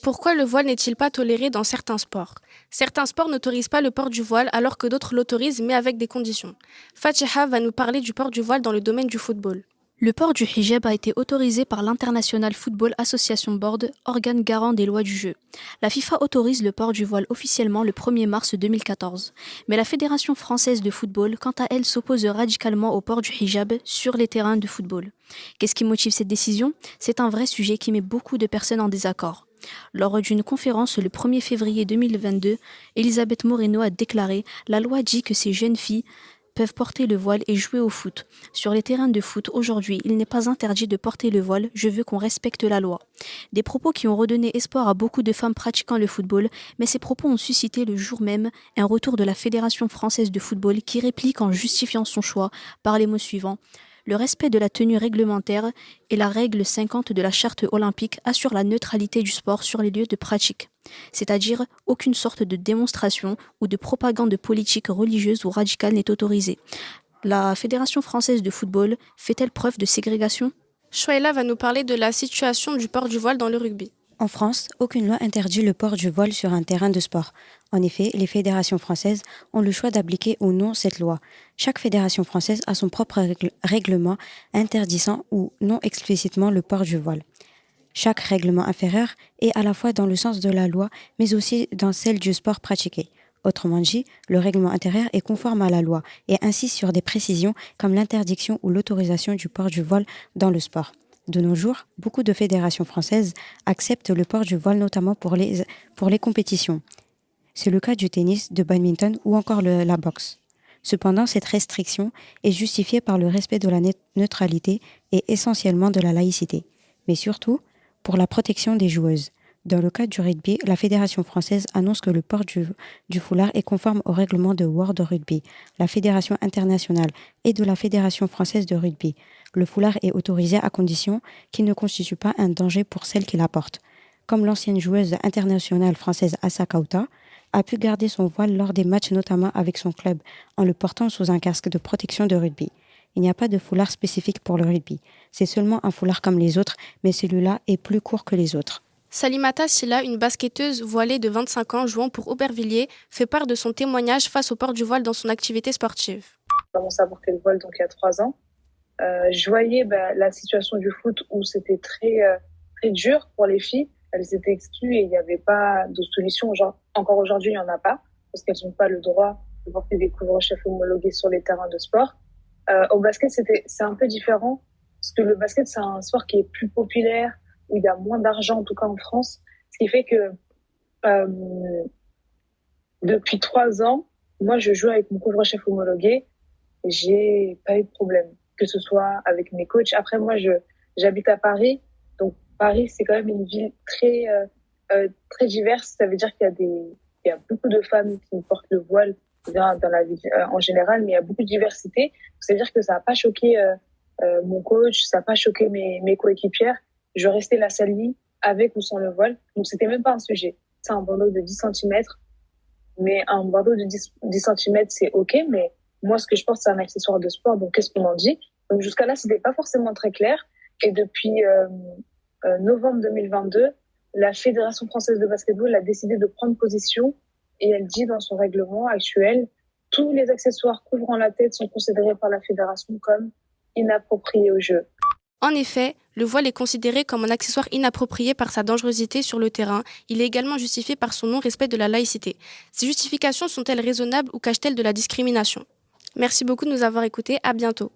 Pourquoi le voile n'est-il pas toléré dans certains sports? Certains sports n'autorisent pas le port du voile alors que d'autres l'autorisent mais avec des conditions. Fatiha va nous parler du port du voile dans le domaine du football. Le port du hijab a été autorisé par l'International Football Association Board, organe garant des lois du jeu. La FIFA autorise le port du voile officiellement le 1er mars 2014. Mais la Fédération française de football, quant à elle, s'oppose radicalement au port du hijab sur les terrains de football. Qu'est-ce qui motive cette décision? C'est un vrai sujet qui met beaucoup de personnes en désaccord. Lors d'une conférence le 1er février 2022, Elisabeth Moreno a déclaré « La loi dit que ces jeunes filles peuvent porter le voile et jouer au foot. Sur les terrains de foot, aujourd'hui, il n'est pas interdit de porter le voile, je veux qu'on respecte la loi. » Des propos qui ont redonné espoir à beaucoup de femmes pratiquant le football, mais ces propos ont suscité le jour même un retour de la Fédération française de football qui réplique en justifiant son choix par les mots suivants. Le respect de la tenue réglementaire et la règle 50 de la charte olympique assurent la neutralité du sport sur les lieux de pratique, c'est-à-dire aucune sorte de démonstration ou de propagande politique religieuse ou radicale n'est autorisée. La Fédération française de football fait-elle preuve de ségrégation? Chouaïla va nous parler de la situation du port du voile dans le rugby. En France, aucune loi interdit le port du voile sur un terrain de sport. En effet, les fédérations françaises ont le choix d'appliquer ou non cette loi. Chaque fédération française a son propre règlement interdisant ou non explicitement le port du voile. Chaque règlement inférieur est à la fois dans le sens de la loi, mais aussi dans celle du sport pratiqué. Autrement dit, le règlement intérieur est conforme à la loi et insiste sur des précisions comme l'interdiction ou l'autorisation du port du voile dans le sport. De nos jours, beaucoup de fédérations françaises acceptent le port du voile notamment pour les compétitions. C'est le cas du tennis, de badminton ou encore la boxe. Cependant, cette restriction est justifiée par le respect de la neutralité et essentiellement de la laïcité, mais surtout pour la protection des joueuses. Dans le cas du rugby, la Fédération française annonce que le port du foulard est conforme au règlement de World Rugby, la Fédération internationale et de la Fédération française de rugby. Le foulard est autorisé à condition qu'il ne constitue pas un danger pour celle qui la porte. Comme l'ancienne joueuse internationale française Assa Kauta a pu garder son voile lors des matchs notamment avec son club en le portant sous un casque de protection de rugby. Il n'y a pas de foulard spécifique pour le rugby. C'est seulement un foulard comme les autres, mais celui-là est plus court que les autres. Salimata Silla, une basketteuse voilée de 25 ans jouant pour Aubervilliers, fait part de son témoignage face au port du voile dans son activité sportive. J'ai commencé à porter le voile donc il y a 3 ans. Je voyais la situation du foot où c'était très dur pour les filles. Elles étaient exclues et il n'y avait pas de solution. Genre, encore aujourd'hui, il n'y en a pas parce qu'elles n'ont pas le droit de porter des couvre-chefs homologués sur les terrains de sport. Au basket, c'est un peu différent parce que le basket, c'est un sport qui est plus populaire, où il y a moins d'argent, en tout cas en France. Ce qui fait que depuis 3 ans, moi, je joue avec mon couvre-chef homologué et j'ai pas eu de problème, que ce soit avec mes coachs. Après, moi, j'habite à Paris. Donc, Paris, c'est quand même une ville très diverse. Ça veut dire il y a beaucoup de femmes qui portent le voile dans la ville en général, mais il y a beaucoup de diversité. Ça veut dire que ça n'a pas choqué mon coach, ça n'a pas choqué mes coéquipières. Je restais la seule ligne avec ou sans le voile. Donc, c'était même pas un sujet. C'est un bandeau de 10 centimètres. Mais un bandeau de 10 centimètres, c'est OK. Mais moi, ce que je porte, c'est un accessoire de sport. Donc, qu'est-ce qu'on en dit? Donc, jusqu'à là, c'était pas forcément très clair. Et depuis novembre 2022, la Fédération française de basketball a décidé de prendre position. Et elle dit dans son règlement actuel, tous les accessoires couvrant la tête sont considérés par la fédération comme inappropriés au jeu. En effet, le voile est considéré comme un accessoire inapproprié par sa dangerosité sur le terrain. Il est également justifié par son non-respect de la laïcité. Ces justifications sont-elles raisonnables ou cachent-elles de la discrimination? Merci beaucoup de nous avoir écoutés. À bientôt.